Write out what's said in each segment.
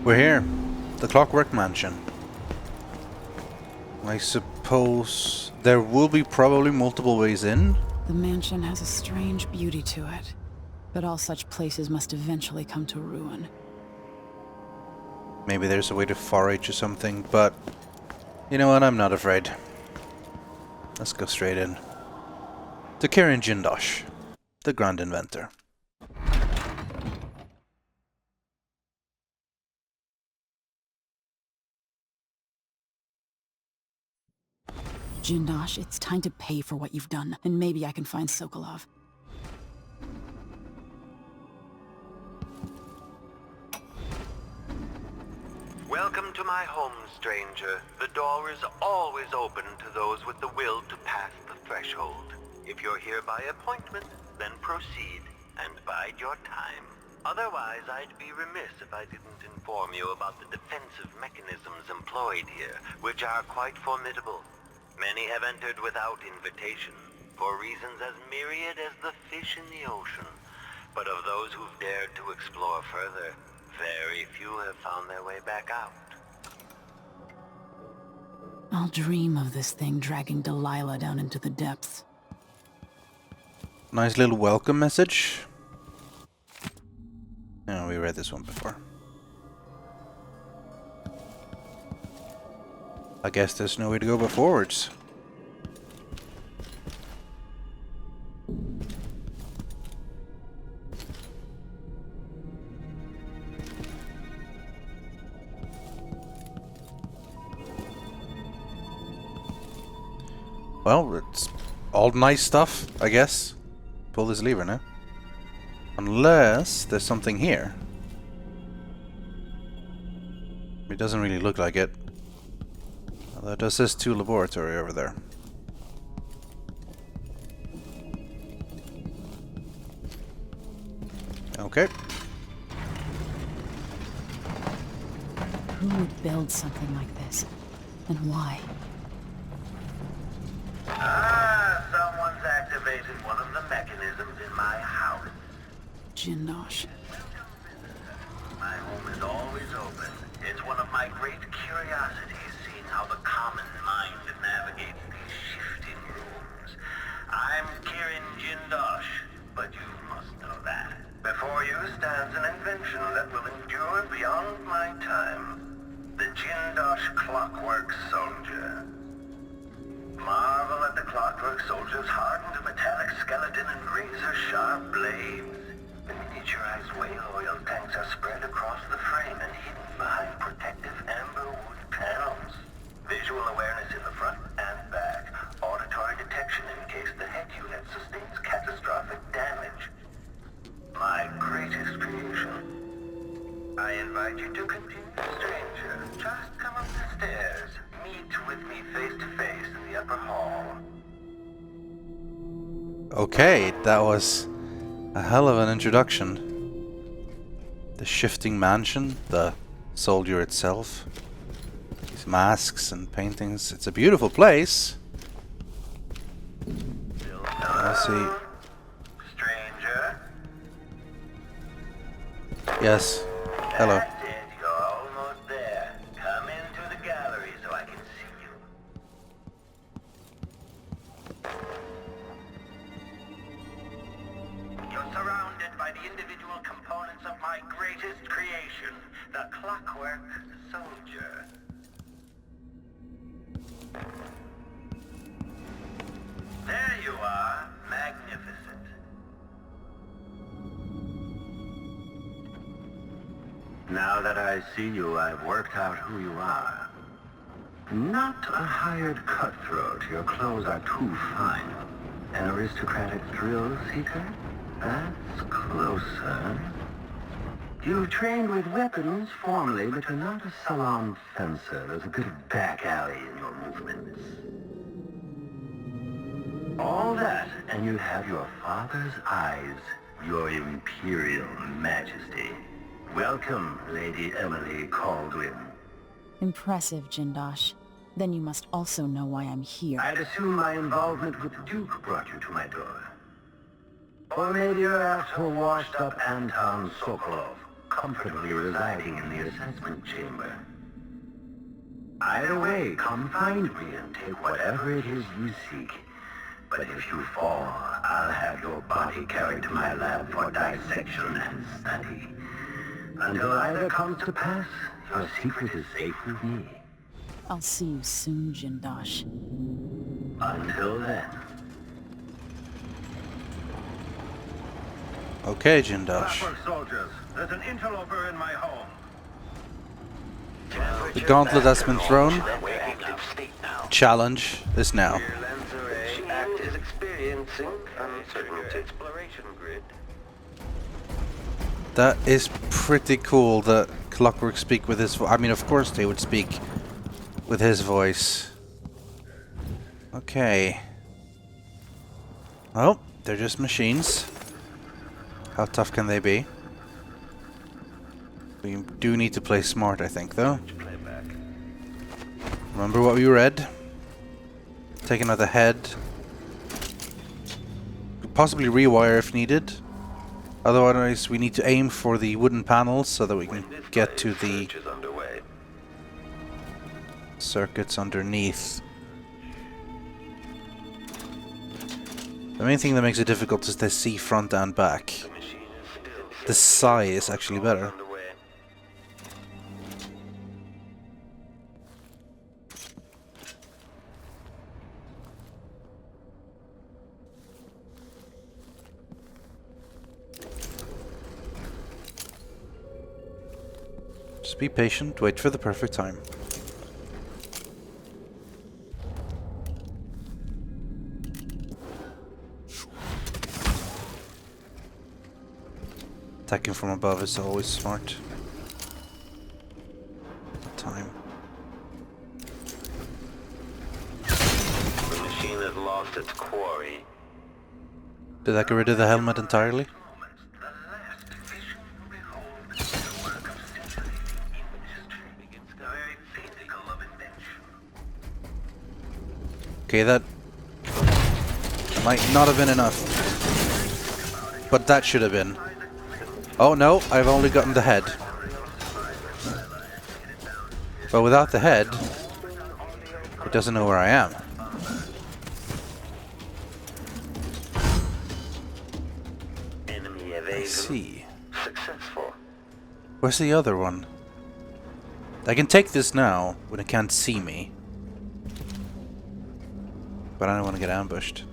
We're here. The Clockwork Mansion. I suppose there will be probably multiple ways in. The mansion has a strange beauty to it, but all such places must eventually come to ruin. Maybe there's a way to forage or something, but you know what? I'm not afraid. Let's go straight in. To Jindosh, the Grand Inventor. Jindosh, it's time to pay for what you've done, and maybe I can find Sokolov. Welcome to my home, stranger. The door is always open to those with the will to pass the threshold. If you're here by appointment, then proceed and bide your time. Otherwise, I'd be remiss if I didn't inform you about the defensive mechanisms employed here, which are quite formidable. Many have entered without invitation, for reasons as myriad as the fish in the ocean. But of those who've dared to explore further, very few have found their way back out. I'll dream of this thing dragging Delilah down into the depths. Nice little welcome message. Oh, we read this one before. I guess there's no way to go but forwards. Well, it's all nice stuff, I guess. Pull this lever now. Unless there's something here. It doesn't really look like it. Although it does says 2 laboratory over there. Okay. Who would build something like this? And why? Someone's activated one of the mechanisms in my house. Jindosh. My home is always open. It's one of my great curiosities, seeing how the common mind navigates these shifting rooms. I'm Jindosh, but you must know that. Before you stands an invention that will endure beyond my time. The Jindosh clockwork soldier. Marvel at the clockwork soldier's hardened metallic skeleton and razor-sharp blades. The miniaturized whale oil tanks are spread across the frame and hidden behind protective amber wood panels. Visual awareness in the front and back. Auditory detection in case the head unit sustains catastrophic damage. My greatest creation. I invite you to continue, stranger. Just come up the stairs. Meet with me face to face in the upper hall. Okay, that was a hell of an introduction. The shifting mansion, the soldier itself, these masks and paintings. It's a beautiful place. Let's see. Stranger. Yes. Hello. That's it. You're almost there. Come into the gallery so I can see you. You're surrounded by the individual components of my greatest creation, the clockwork soldier. There you are, magnificent. Now that I see you, I've worked out who you are. Not a hired cutthroat. Your clothes are too fine. An aristocratic thrill seeker? That's closer. You've trained with weapons formally, but you're not a salon fencer. There's a bit of back alley in your movements. All that, and you have your father's eyes, your imperial majesty. Welcome, Lady Emily Kaldwin. Impressive, Jindosh. Then you must also know why I'm here. I'd assume my involvement with the Duke brought you to my door. Or maybe you're after washed-up Anton Sokolov, comfortably residing in the assessment chamber. Either way, come find me and take whatever it is you seek. But if you fall, I'll have your body carried to my lab for dissection and study. Until either comes to pass, your secret is safe with me. I'll see you soon, Jindosh. Until then. Okay, Jindosh. Clockwork soldiers, there's an interloper in my home. The gauntlet has been thrown. Challenge is now. Is experiencing uncertain exploration grid. That is pretty cool that Clockworks speak with his voice. I mean, of course they would speak with his voice. Okay. Well, they're just machines. How tough can they be? We do need to play smart, I think, though. Remember what we read? Taking out the head. Could possibly rewire if needed. Otherwise, we need to aim for the wooden panels so that we can get to the circuits underneath. The main thing that makes it difficult is to see front and back. The psi is actually better. Just be patient, wait for the perfect time. Attacking from above is always smart. Time. The machine has lost its quarry. Did I get rid of the helmet entirely? Okay, that might not have been enough. But that should have been. Oh no, I've only gotten the head. But without the head, it doesn't know where I am. I see. Successful. Where's the other one? I can take this now when it can't see me. But I don't want to get ambushed.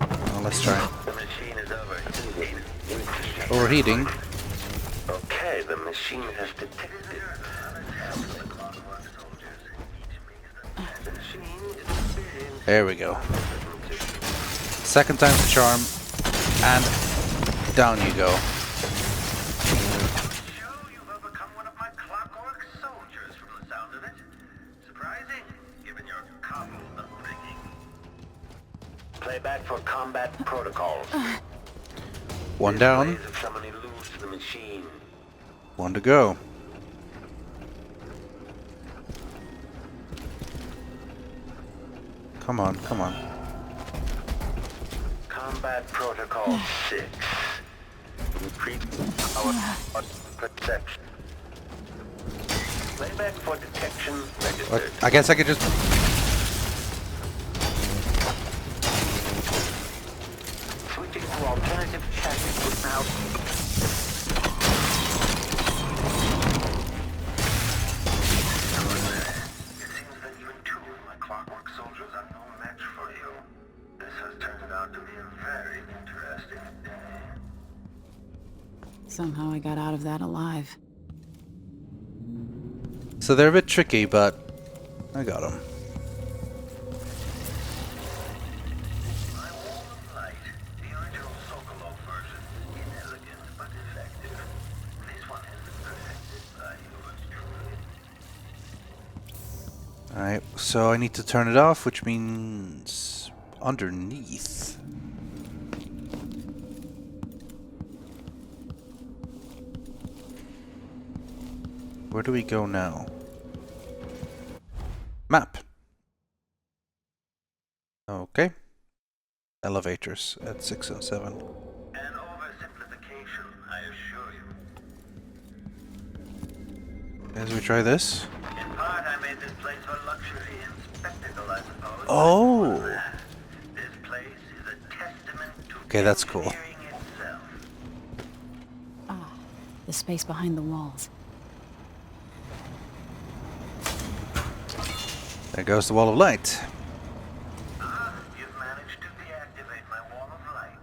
Well, let's try. The machine is overheating. Overheating. Okay, the machine has detected. There we go. Second time's the charm. And down you go. You've overcome one of my clockwork soldiers from the sound of it. Surprising, given your coddled upbringing. Playback for combat protocols. One down. If someone eludes the machine. One to go. Come on, come on. Combat protocol 6. Increase our protection. Playback for detection registered. What? I guess I could just... Switching to alternative chassis is now. It seems that even two of my clockwork soldiers are no match for you. This has turned out to be a very interesting day. Somehow I got out of that alive. So they're a bit tricky, but I got them. My wall of light, the original Sokolov version, inelegant but effective. This one has been perfected by yours truly. Alright, so I need to turn it off, which means underneath. Where do we go now? Map. Okay. Elevators at 6 and 7. An oversimplification satisfaction, I assure you. As we try this. In part, I made this place for luxury and spectacle, I suppose. Oh. This place is a testament to Okay, that's cool. engineering itself. Ah, the space behind the walls. There goes the wall of light. Ah, you've managed to deactivate my wall of light.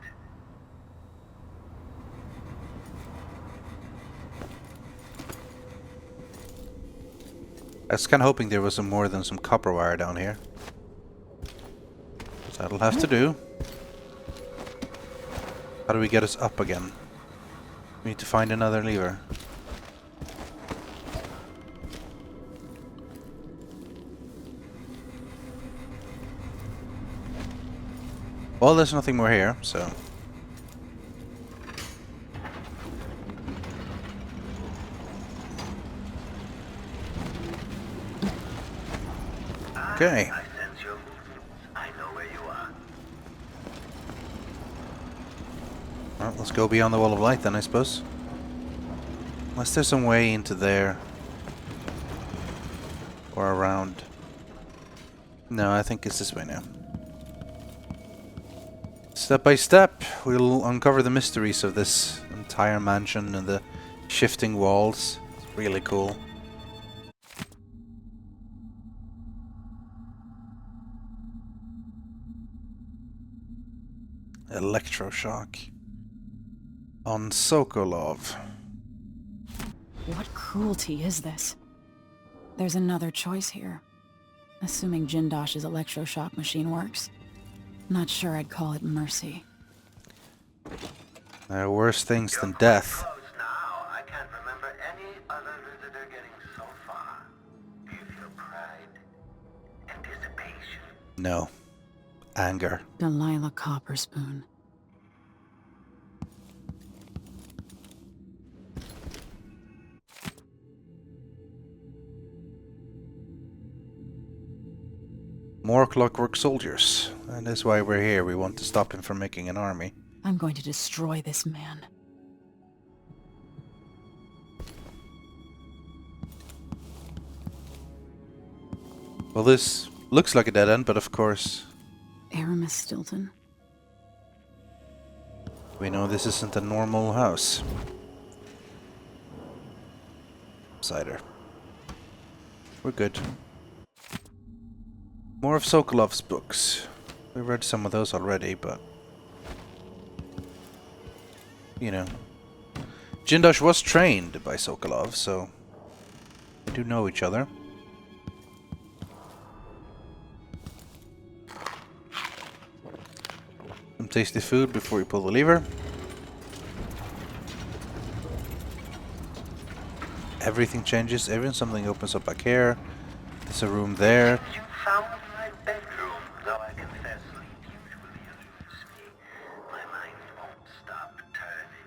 I was kind of hoping there was some more than some copper wire down here. So that'll have to do. How do we get us up again? We need to find another lever. Well, there's nothing more here, so... Okay. I sense your movements. I know where you are. Well, let's go beyond the wall of light then, I suppose. Unless there's some way into there. Or around. No, I think it's this way now. Step by step, we'll uncover the mysteries of this entire mansion and the shifting walls. It's really cool. Electroshock. On Sokolov. What cruelty is this? There's another choice here. Assuming Jindosh's electroshock machine works. Not sure I'd call it mercy. There are worse things than death. Close now. I can't remember any other visitor getting so far. Do you feel pride? Anticipation? No. Anger. Delilah Copperspoon. More clockwork soldiers. And that's why we're here. We want to stop him from making an army. I'm going to destroy this man. Well, this looks like a dead end, but of course, Aramis Stilton. we know this isn't a normal house. Cider. We're good. More of Sokolov's books. We read some of those already, but... you know. Jindosh was trained by Sokolov, so... we do know each other. Some tasty food before we pull the lever. Everything changes, something opens up back here. There's a room there. You found my bedroom, though I confess sleep usually eludes me. My mind won't stop turning.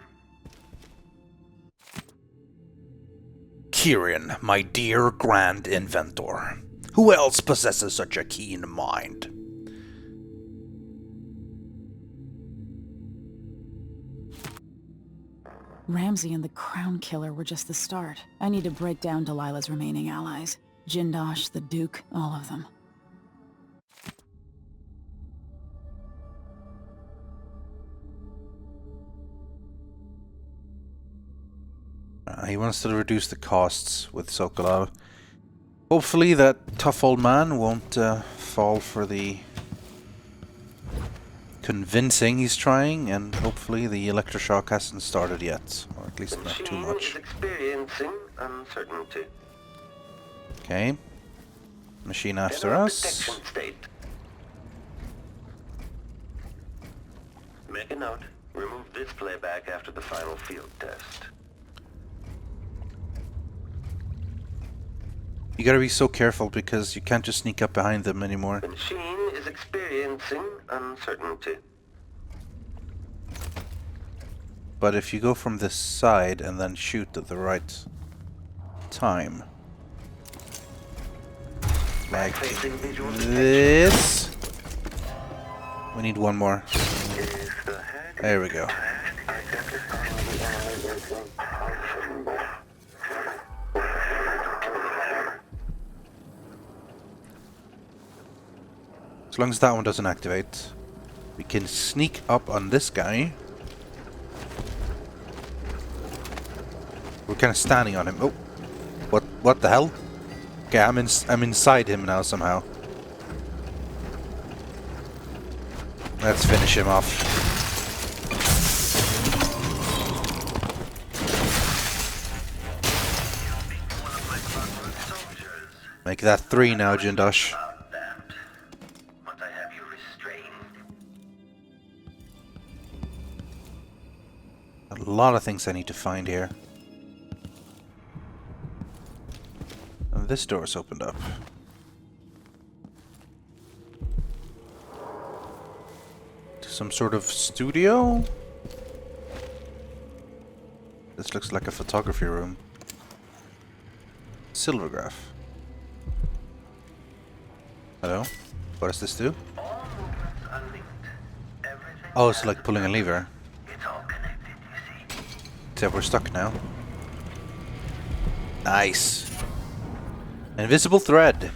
Kyrian, my dear grand inventor. Who else possesses such a keen mind? Ramsey and the Crown Killer were just the start. I need to break down Delilah's remaining allies. Jindosh, the Duke, all of them. He wants to reduce the costs with Sokolov. Hopefully that tough old man won't fall for the convincing he's trying, and hopefully the electroshock hasn't started yet, or at least not too much. Is experiencing uncertainty. Okay. Machine after us. Protection state. Make a note. Remove this playback after the final field test. You gotta be so careful because you can't just sneak up behind them anymore. The machine is experiencing uncertainty. But if you go from this side and then shoot at the right time, like this, we need one more. There we go. Identifying the enemy As long as that one doesn't activate, we can sneak up on this guy. We're kind of standing on him. Oh, what the hell? Okay, I'm inside him now somehow. Let's finish him off. Make that 3 now, Jindosh. Once I have you restrained. A lot of things I need to find here. And this door's opened up. To some sort of studio? This looks like a photography room. Silvergraph. Hello? What does this do? All movements are linked. Everything Oh, it's like pulling a lever. it's all connected, you see. Except we're stuck now. Nice. Invisible thread.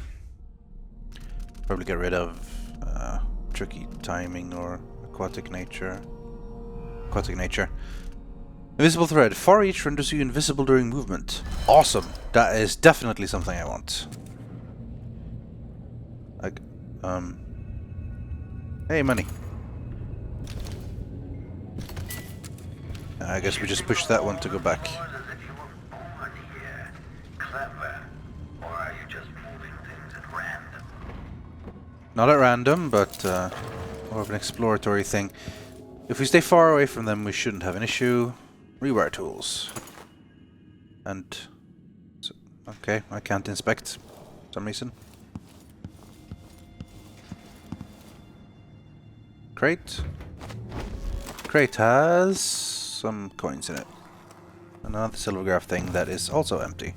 Probably get rid of tricky timing or aquatic nature. Invisible thread. Far reach renders you invisible during movement. Awesome. That is definitely something I want. Like, hey, money. I guess we just push that one to go back. As if you were born here. Clever. Or are you just moving things at random? Not at random, but more of an exploratory thing. If we stay far away from them, we shouldn't have an issue. Rewire tools. And... so, okay, I can't inspect for some reason. Crate. Crate has some coins in it. Another silvergraph thing that is also empty.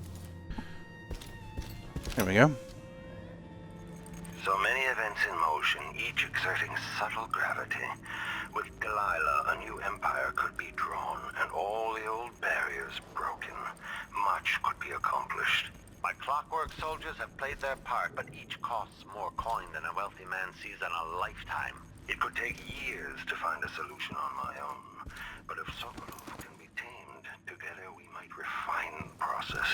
Here we go. So many events in motion, each exerting subtle gravity. With Delilah, a new empire could be drawn, and all the old barriers broken. Much could be accomplished. My clockwork soldiers have played their part, but each costs more coin than a wealthy man sees in a lifetime. It could take years to find a solution on my own. But if Sokolov can be tamed, together we might refine the process,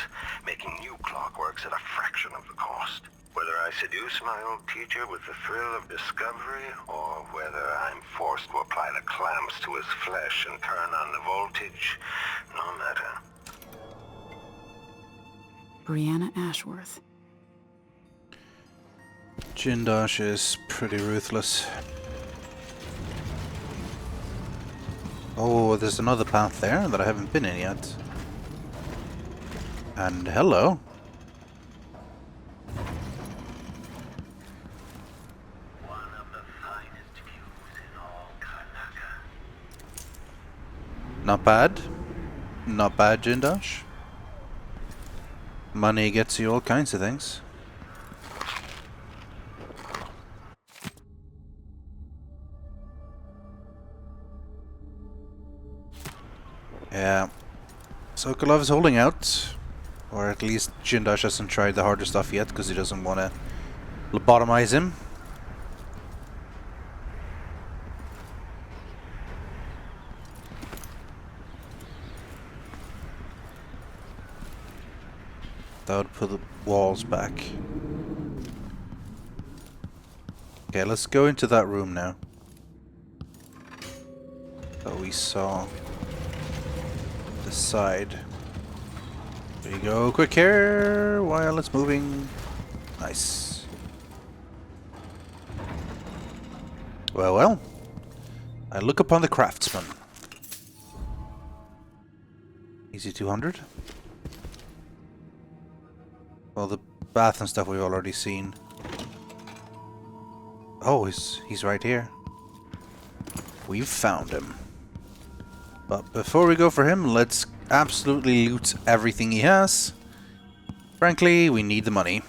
making new clockworks at a fraction of the cost. Whether I seduce my old teacher with the thrill of discovery, or whether I'm forced to apply the clamps to his flesh and turn on the voltage, no matter. Brianna Ashworth. Jindosh is pretty ruthless. Oh, there's another path there that I haven't been in yet. And hello. One of the finest views in all Karnaca. Not bad. Not bad, Jindosh. Money gets you all kinds of things. Yeah. Sokolov is holding out. Or at least Jindosh hasn't tried the harder stuff yet because he doesn't want to lobotomize him. That would put the walls back. Okay, let's go into that room now. That we saw. The side. There you go, quick here while it's moving. Nice. Well, well. I look upon the craftsman. Easy 200. Well, the bath and stuff we've already seen. Oh, he's right here. We've found him. But before we go for him, let's absolutely loot everything he has. Frankly, we need the money.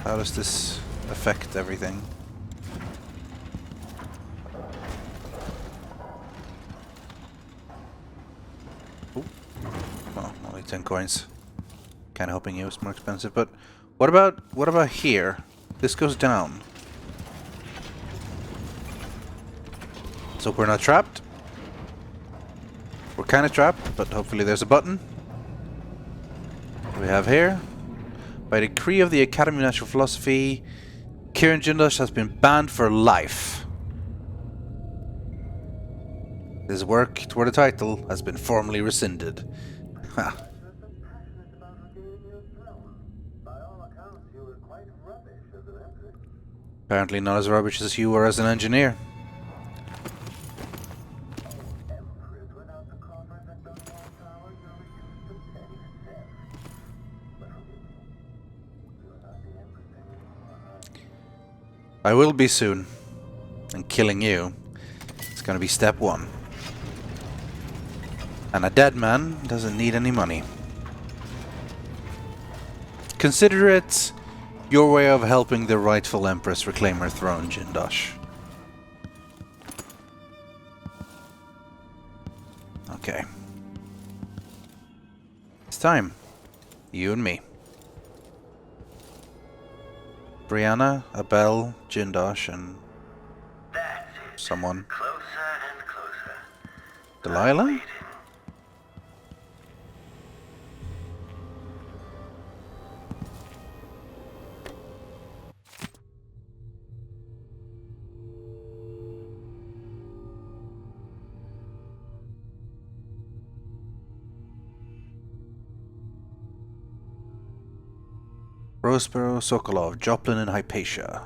How does this affect everything? Oh, only 10 coins. Kinda hoping it was more expensive, but what about here? This goes down. So we're not trapped. We're kind of trapped, but hopefully there's a button. What do we have here? By decree of the Academy of Natural Philosophy, Kirin Jindosh has been banned for life. His work toward the title has been formally rescinded. Ha. Apparently not as rubbish as you were as an engineer. I will be soon. And killing you is going to be step one. And a dead man doesn't need any money. Consider it your way of helping the rightful Empress reclaim her throne, Jindosh. Okay. It's time. You and me. Brianna, Abel, Jindosh, and someone. Closer and closer. Delilah? Roseboro, Sokolov, Joplin, and Hypatia.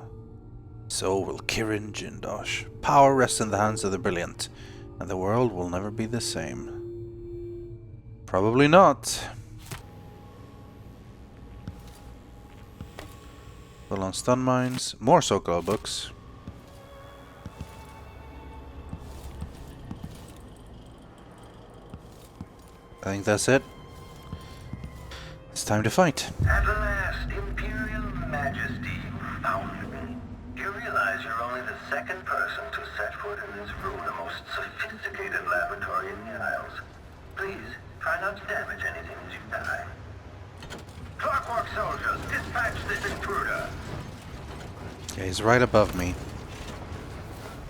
So will Kirin Jindosh. Power rests in the hands of the brilliant, and the world will never be the same. Probably not. Full on stun mines. More Sokolov books. I think that's it. It's time to fight. At last, Imperial Majesty, you found me. You realize you're only the second person to set foot in this room, the most sophisticated laboratory in the Isles. Please, try not to damage anything as you die. Clockwork soldiers, dispatch this intruder. Okay, he's right above me.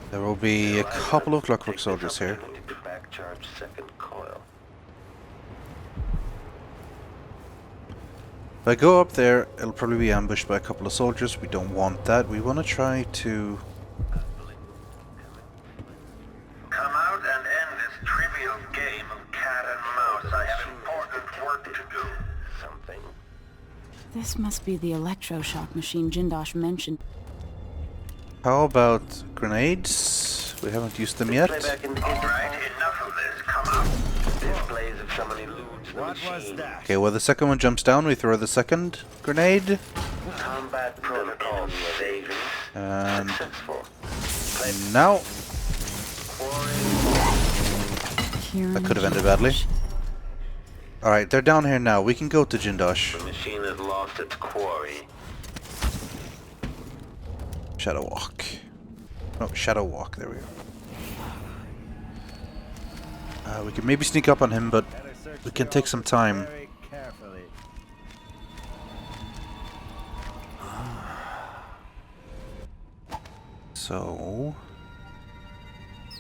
There will be a couple of clockwork soldiers here. Backcharge second coil. If I go up there, it'll probably be ambushed by a couple of soldiers. We don't want that. We want to try to... Come out and end this trivial game of cat and mouse. I have important work to do. Something. This must be the electroshock machine Jindosh mentioned. How about grenades? We haven't used them yet. All right, enough of this. Come out. Displays of someone eludes the machine. Okay, well the second one jumps down, we throw the second grenade. Combat protocol evasion. And Successful. now Kirin that could have ended badly. Alright, they're down here now. We can go to Jindosh. The machine has lost its quarry. Shadow Walk. Oh, Shadow Walk, there we go. We can maybe sneak up on him, but we can take some time. So...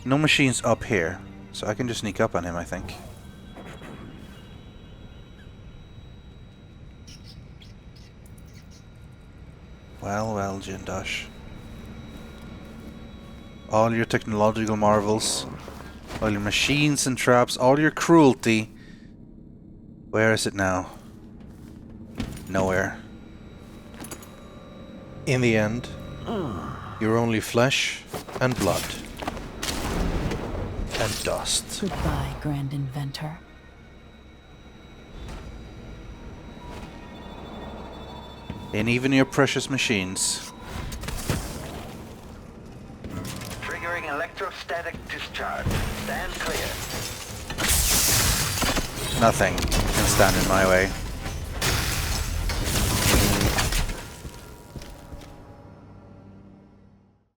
no machines up here, so I can just sneak up on him, I think. Well, well, Jindosh. All your technological marvels, all your machines and traps, all your cruelty. Where is it now? Nowhere. In the end, you're only flesh and blood. And dust. Goodbye, Grand Inventor. And even your precious machines. Triggering electrostatic discharge. Stand clear. Nothing can stand in my way.